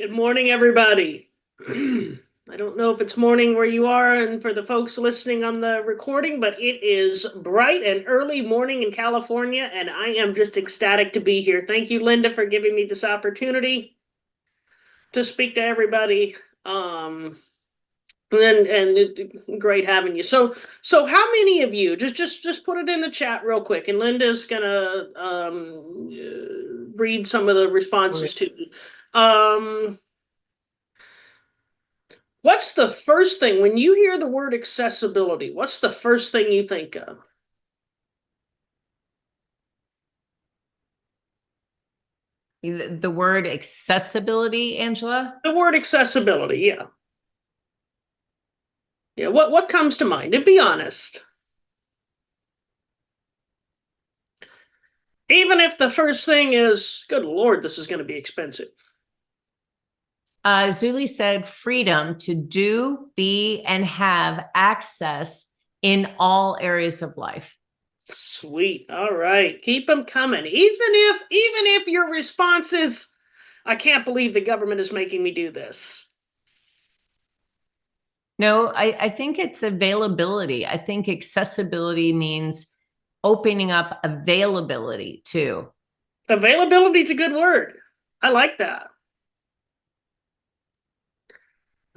Good morning, everybody. I don't know if it's morning where you are and for the folks listening on the recording, but it is bright and early morning in California, and I am just ecstatic to be here. Thank you, Linda, for giving me this opportunity to speak to everybody. Great having you. So how many of you just put it in the chat real quick, and Linda's gonna read some of the responses to you. What's the first thing when you hear the word accessibility? What's the first thing you think of? The word accessibility, Angela? The word accessibility, yeah. Yeah, what comes to mind? And be honest. Even if the first thing is, good Lord, this is going to be expensive. Zuli said freedom to do, be, and have access in all areas of life. Sweet. All right. Keep them coming. Even if your response is, I can't believe the government is making me do this. No, I think it's availability. I think accessibility means opening up availability too. Availability is a good word. I like that.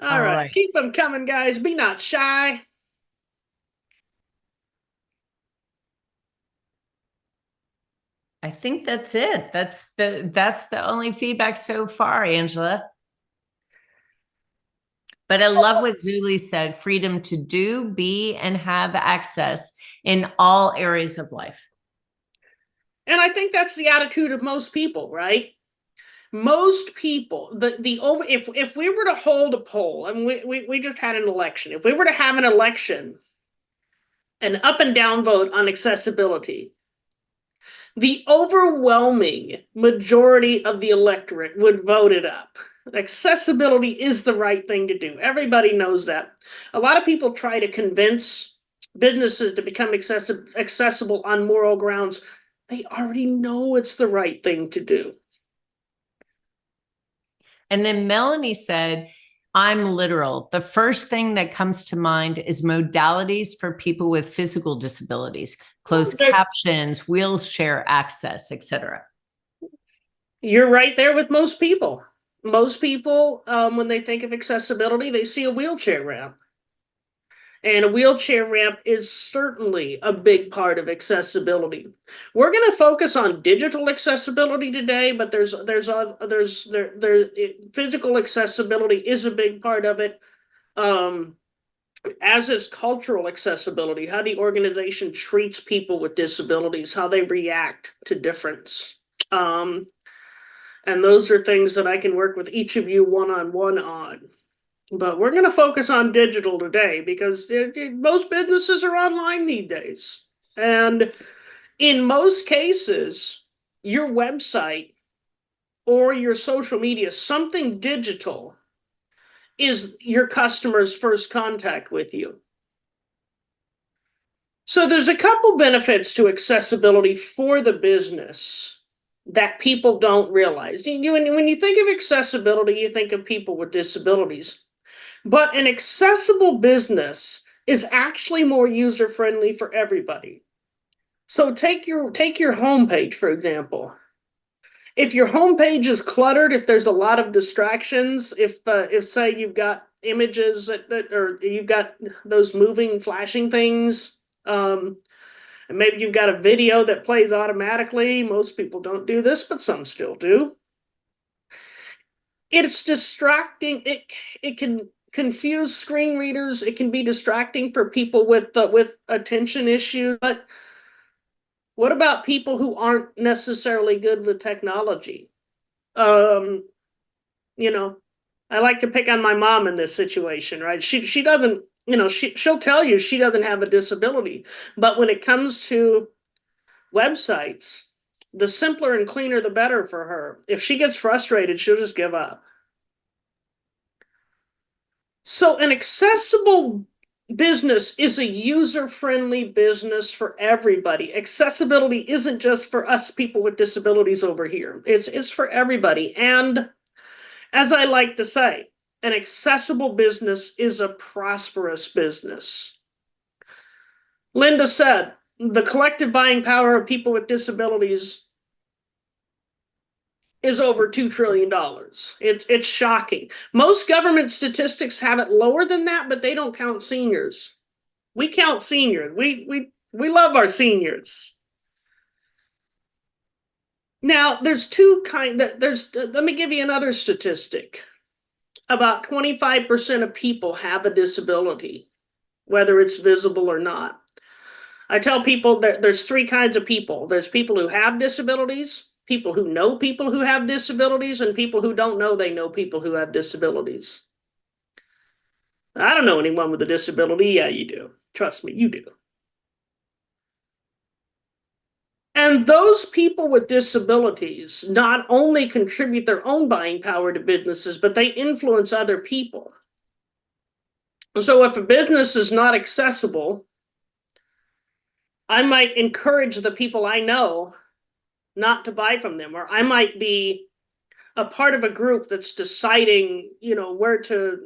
All All right. right. Keep them coming, guys. Be not shy. I think that's it. That's the only feedback so far, Angela. But I love what Zuli said, freedom to do, be, and have access in all areas of life. And I think that's the attitude of most people, right? Most people, the over if we were to hold a poll, and we just had an election, if we were to have an election, an up and down vote on accessibility, the overwhelming majority of the electorate would vote it up. Accessibility is the right thing to do. Everybody knows that. A lot of people try to convince businesses to become accessible on moral grounds. They already know it's the right thing to do. And then Melanie said, I'm literal. The first thing that comes to mind is modalities for people with physical disabilities, closed captions, wheelchair access, etc. You're right there with most people. Most people, when they think of accessibility, they see a wheelchair ramp. And a wheelchair ramp is certainly a big part of accessibility. We're going to focus on digital accessibility today, but physical accessibility is a big part of it. As is cultural accessibility, how the organization treats people with disabilities, how they react to difference. And those are things that I can work with each of you one-on-one on. But we're going to focus on digital today because most businesses are online these days. And in most cases, your website or your social media, something digital, is your customer's first contact with you. So there's a couple benefits to accessibility for the business that people don't realize. When you think of accessibility, you think of people with disabilities. But an accessible business is actually more user-friendly for everybody. So take your homepage, for example. If your homepage is cluttered, if there's a lot of distractions, if say you've got images or you've got those moving flashing things, and maybe you've got a video that plays automatically. Most people don't do this, but some still do. It's distracting. It can confuse screen readers. It can be distracting for people with attention issues. But what about people who aren't necessarily good with technology? Um, you know, I like to pick on my mom in this situation, right? She doesn't, she'll tell you she doesn't have a disability, but when it comes to websites, the simpler and cleaner the better for her. If she gets frustrated, she'll just give up. So an accessible business is a user-friendly business for everybody. Accessibility isn't just for us people with disabilities over here. It's for everybody. And As I like to say, an accessible business is a prosperous business. Linda said, the collective buying power of people with disabilities is over $2 trillion. It's shocking. Most government statistics have it lower than that, but they don't count seniors. We count seniors. We love our seniors. Now, there's let me give you another statistic. About 25% of people have a disability, whether it's visible or not. I tell people that there's three kinds of people. There's people who have disabilities, people who know people who have disabilities, and people who don't know they know people who have disabilities. I don't know anyone with a disability. Yeah, you do. Trust me, you do. And those people with disabilities not only contribute their own buying power to businesses, but they influence other people. So if a business is not accessible, I might encourage the people I know not to buy from them, or I might be a part of a group that's deciding, where to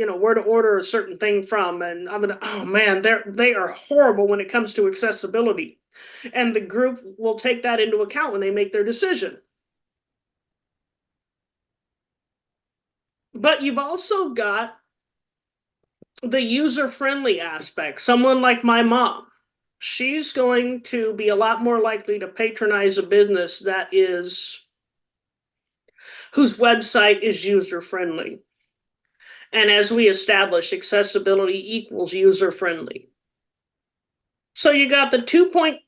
order a certain thing from, and I'm gonna, oh man, they are horrible when it comes to accessibility, and the group will take that into account when they make their decision. But you've also got the user-friendly aspect. Someone like my mom, she's going to be a lot more likely to patronize a business whose website is user-friendly. And as we establish, accessibility equals user-friendly. So you got the 2 point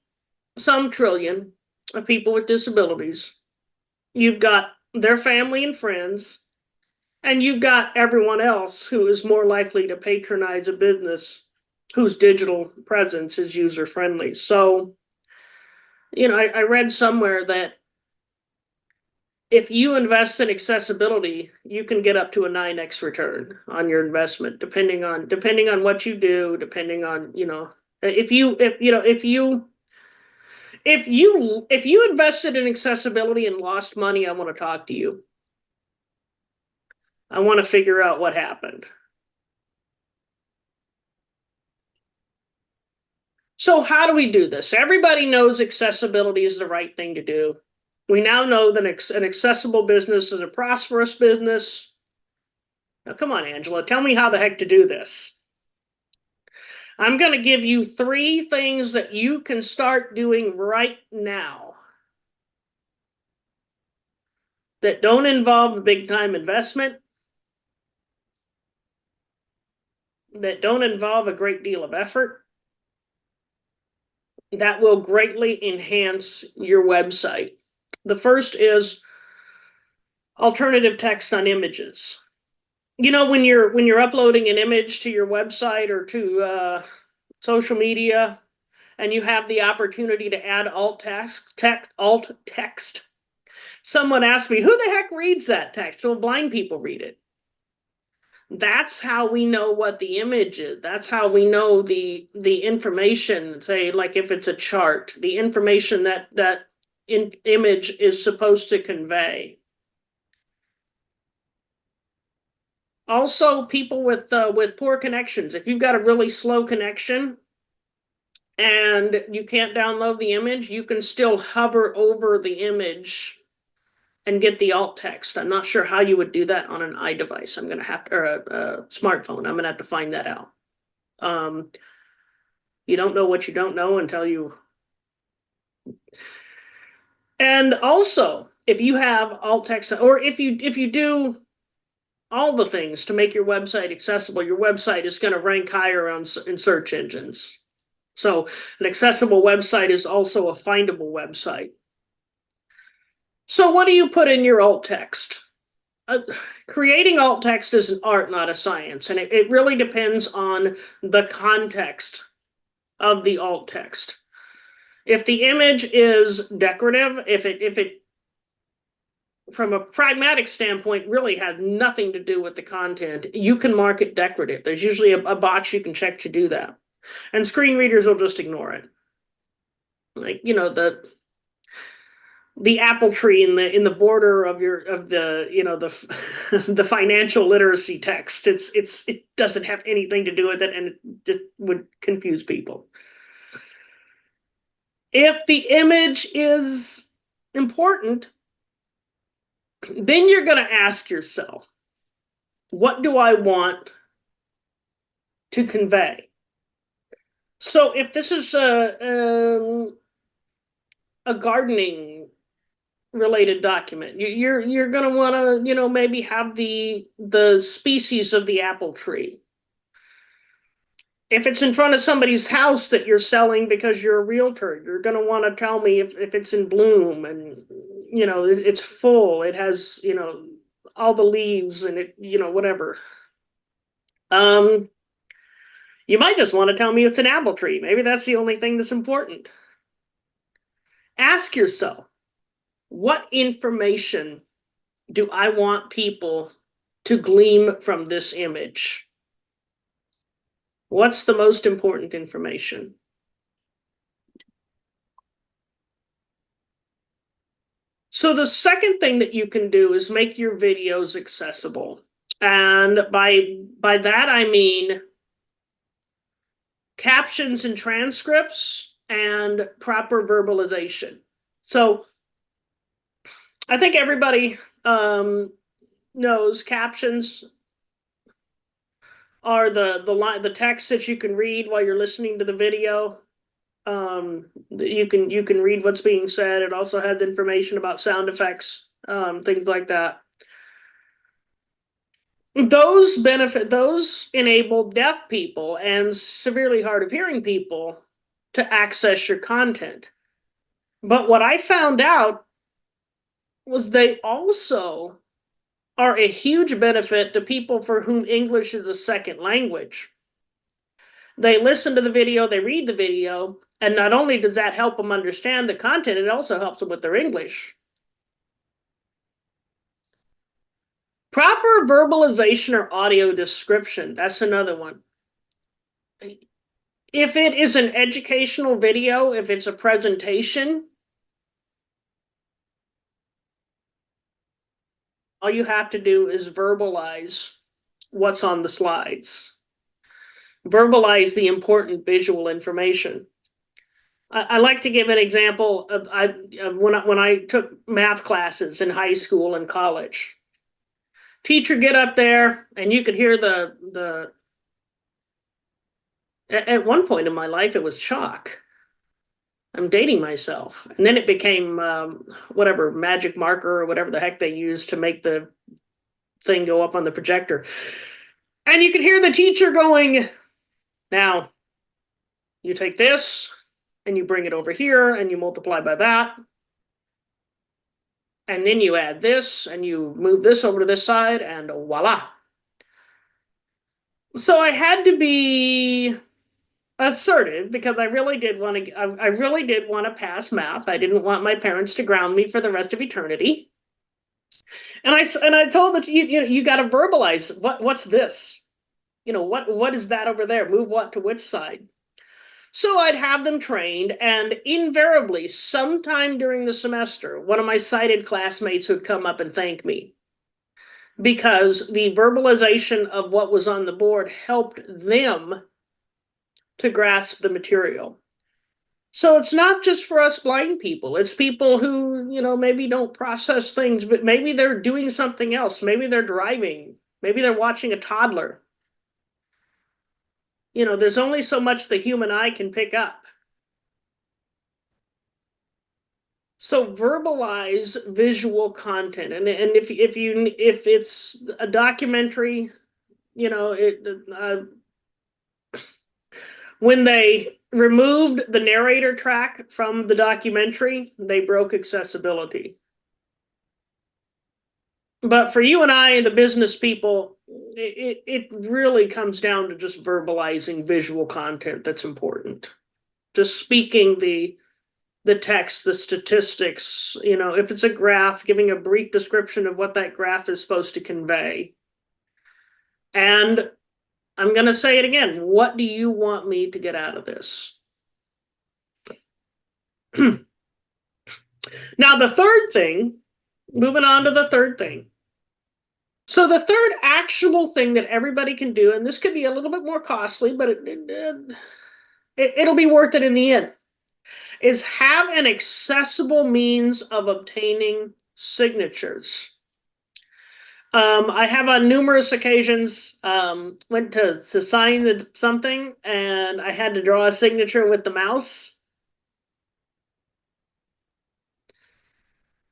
some trillion of people with disabilities. You've got their family and friends, and you've got everyone else who is more likely to patronize a business whose digital presence is user-friendly. So, I read somewhere that if you invest in accessibility, you can get up to a 9x return on your investment, depending on what you do, depending on, if you invested in accessibility and lost money, I want to talk to you. I want to figure out what happened. So how do we do this? Everybody knows accessibility is the right thing to do. We now know that an accessible business is a prosperous business. Now, come on, Angela, tell me how the heck to do this. I'm going to give you 3 things that you can start doing right now that don't involve a big-time investment, that don't involve a great deal of effort, that will greatly enhance your website. The first is alternative text on images. When you're uploading an image to your website or to social media, and you have the opportunity to add alt text. Someone asked me, who the heck reads that text? Well, blind people read it. That's how we know what the image is. That's how we know the information, say, like if it's a chart, the information that image is supposed to convey. Also, people with poor connections. If you've got a really slow connection and you can't download the image, you can still hover over the image and get the alt text. I'm not sure how you would do that on an iDevice. I'm going to have to, or a smartphone. I'm going to have to find that out. You don't know what you don't know until you. And also, if you have alt text, or if you do all the things to make your website accessible, your website is going to rank higher in search engines. So an accessible website is also a findable website. So what do you put in your alt text? Creating alt text is an art, not a science, and it really depends on the context of the alt text. If the image is decorative, if it from a pragmatic standpoint really has nothing to do with the content, you can mark it decorative. There's usually a box you can check to do that, and screen readers will just ignore it. Like, the apple tree in the border of the the financial literacy text. It doesn't have anything to do with it, and it would confuse people. If the image is important, then you're going to ask yourself, what do I want to convey? So if this is a gardening related document, you're going to want to maybe have the species of the apple tree. If it's in front of somebody's house that you're selling because you're a realtor, you're going to want to tell me if it's in bloom and it's full, it has all the leaves and it whatever. You might just want to tell me it's an apple tree. Maybe that's the only thing that's important. Ask yourself, what information do I want people to glean from this image? What's the most important information? So the second thing that you can do is make your videos accessible. And by that, I mean captions and transcripts and proper verbalization. So I think everybody knows captions are the text that you can read while you're listening to the video. You can read what's being said. It also has information about sound effects, things like that. Those enable deaf people and severely hard of hearing people to access your content. But what I found out was they also are a huge benefit to people for whom English is a second language. They listen to the video, they read the video, and not only does that help them understand the content, it also helps them with their English. Proper verbalization or audio description, that's another one. If it is an educational video, if it's a presentation, all you have to do is verbalize what's on the slides. Verbalize the important visual information. I like to give an example of when I took math classes in high school and college. Teacher get up there, and you could hear the. At one point in my life, it was chalk. I'm dating myself, and then it became whatever magic marker or whatever the heck they used to make the thing go up on the projector. And you could hear the teacher going, "Now, you take this." And you bring it over here and you multiply by that. And then you add this and you move this over to this side and voila. So I had to be assertive because I really did want to pass math. I didn't want my parents to ground me for the rest of eternity. And I told them, you got to verbalize what's this? What is that over there? Move what to which side? So I'd have them trained, and invariably, sometime during the semester, one of my sighted classmates would come up and thank me because the verbalization of what was on the board helped them to grasp the material. So it's not just for us blind people. It's people who, maybe don't process things, but maybe they're doing something else. Maybe they're driving. Maybe they're watching a toddler. There's only so much the human eye can pick up. So verbalize visual content, and if it's a documentary, when they removed the narrator track from the documentary, they broke accessibility. But for you and I, the business people, it really comes down to just verbalizing visual content that's important. Just speaking the text, the statistics, if it's a graph, giving a brief description of what that graph is supposed to convey. And I'm going to say it again. What do you want me to get out of this? Now, the third thing, moving on to the third thing. So the third actual thing that everybody can do, and this could be a little bit more costly, but it'll be worth it in the end, is have an accessible means of obtaining signatures. I have on numerous occasions went to sign something and I had to draw a signature with the mouse.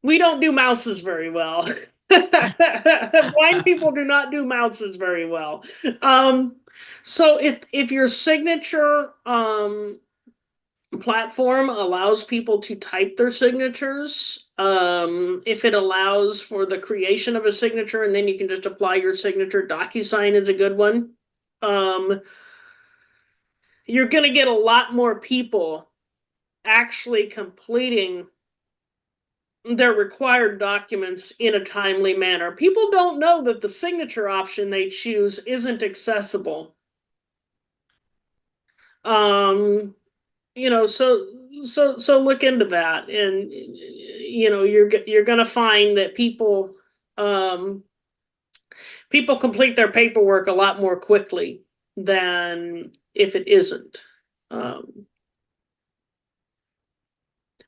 We don't do mouses very well. Blind people do not do mouses very well. So if your signature platform allows people to type their signatures, if it allows for the creation of a signature and then you can just apply your signature, DocuSign is a good one. You're going to get a lot more people actually completing their required documents in a timely manner. People don't know that the signature option they choose isn't accessible. So look into that, and you're going to find that people complete their paperwork a lot more quickly than if it isn't.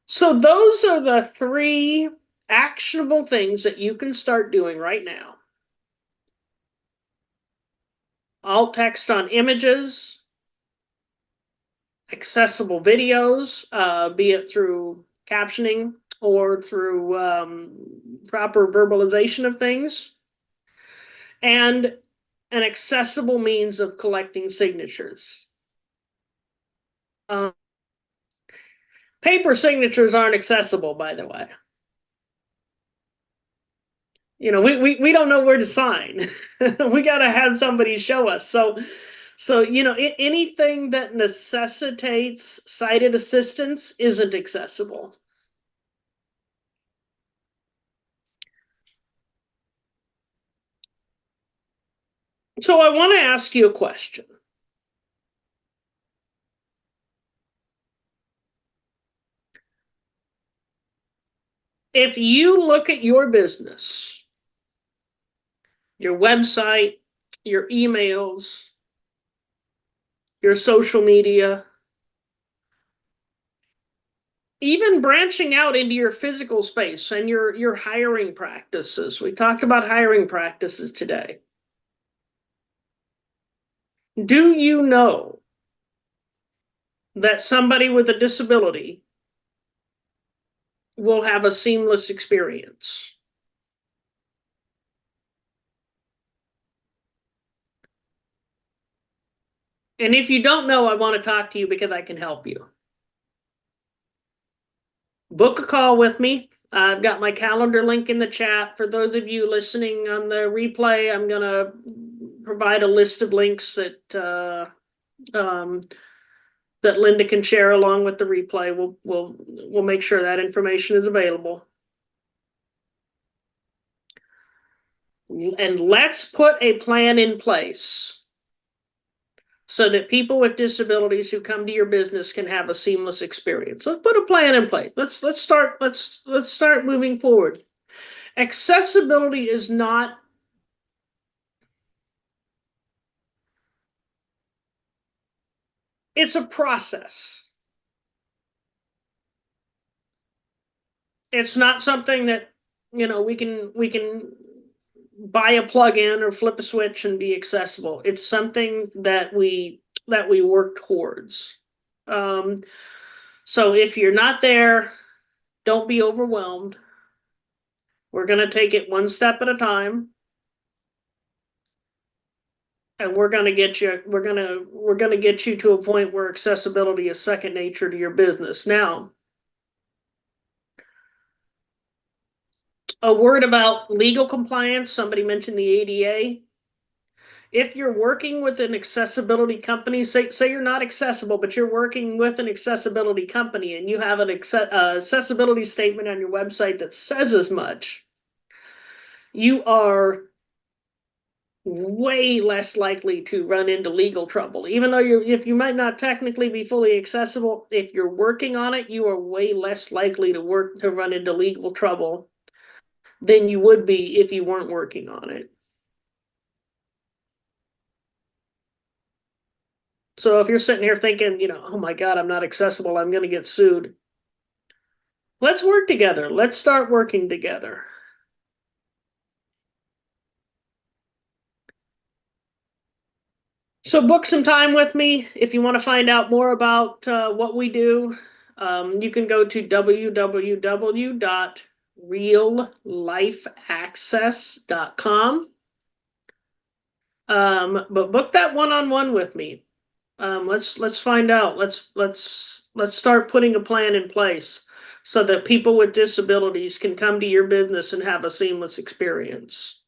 So those are the three actionable things that you can start doing right now. Alt text on images, accessible videos, be it through captioning or through proper verbalization of things, and an accessible means of collecting signatures. Paper signatures aren't accessible, by the way. We don't know where to sign. We got to have somebody show us. So anything that necessitates sighted assistance isn't accessible. So I want to ask you a question. If you look at your business, your website, your emails, your social media, even branching out into your physical space and your hiring practices. We talked about hiring practices today. Do you know that somebody with a disability will have a seamless experience? And if you don't know, I want to talk to you because I can help you. Book a call with me. I've got my calendar link in the chat. For those of you listening on the replay, I'm going to provide a list of links that Linda can share along with the replay. We'll make sure that information is available. And let's put a plan in place so that people with disabilities who come to your business can have a seamless experience. Let's put a plan in place. Let's start moving forward. Accessibility is not it's a process. It's not something that we can buy a plug-in or flip a switch and be accessible. It's something that we work towards. So if you're not there, don't be overwhelmed. We're going to take it one step at a time. And we're going to get you to a point where accessibility is second nature to your business. Now, a word about legal compliance. Somebody mentioned the ADA. If you're working with an accessibility company, say you're not accessible, but you're working with an accessibility company and you have an accessibility statement on your website that says as much, you are way less likely to run into legal trouble. Even though if you might not technically be fully accessible, if you're working on it, you are way less likely to run into legal trouble than you would be if you weren't working on it. So if you're sitting here thinking, oh my God, I'm not accessible, I'm going to get sued. Let's work together. Let's start working together. So book some time with me if you want to find out more about what we do. You can go to www.reallifeaccess.com. But book that one-on-one with me. Let's find out. Let's start putting a plan in place so that people with disabilities can come to your business and have a seamless experience.